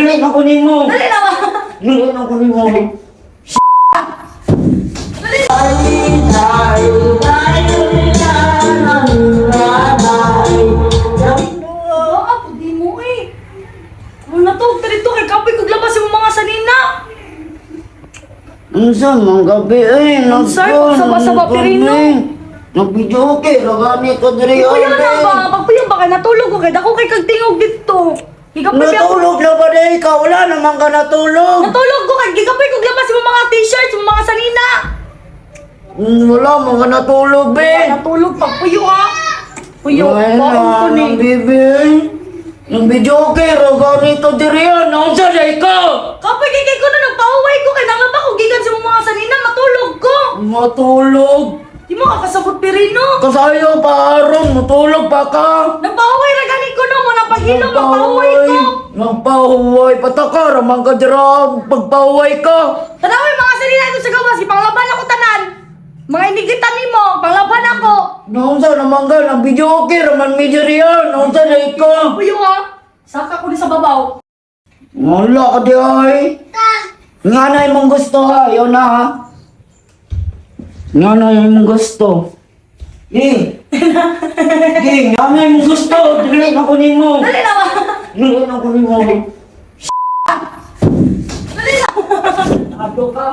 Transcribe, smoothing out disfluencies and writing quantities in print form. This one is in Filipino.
dali na kunin mo. Dali na ba? Dali na kunin mo. Di mo eh. Wala to, dito kay kapoy kog labas yung mga sanina. Unsa mang gabi Unsa, pagsaba-saba, Pirino? Nag-video okay, lagani ko diri. Kuya na ba? Pagpuyo ba kay natulog ko kay dako kay kagtingog dito. Gigapoy ako. Natulog na ba dahil ka? Wala naman ka natulog. Natulog ko kay gigapoy kog labas yung mga t-shirts, yung mga sanina. Wala mga natulog, be. Natulog pagpuyo ha. Puyo, Ay baon ko na, ni. bibi. Nag-video okay, lagani to diri. Unsa dahil ka? Kapoy kay ko na nagpauway ko kay nangaba ko gikan sa mga sanina matulog ko. Matulog. Di mo kakasabot Pirino. Kasayo pa aron, matulog pa ka. Nagpauway ra gani ko no mo napahilo magpauway ko. Nagpahuway, pataka, ramang ka dira, pagpahuway ka. Tanaway mga sanina ito sa gawas, ipanglaban ako tanan. Mga inigitan nimo, panglaban ako. Naunsa naman ka, nag-video okay, raman medyo riyan. Naunsa dahil ka. Puyo ha. Saka ko ni sa babaw. Wala ka di ay. Nga na yung mong gusto ha, yun na ha. Nga na yung mong gusto. Ging! Ging, nga na yung mong gusto. Dili na kunin mo. Dali na ba? Dili na kunin mo. Dali na. Ato ka.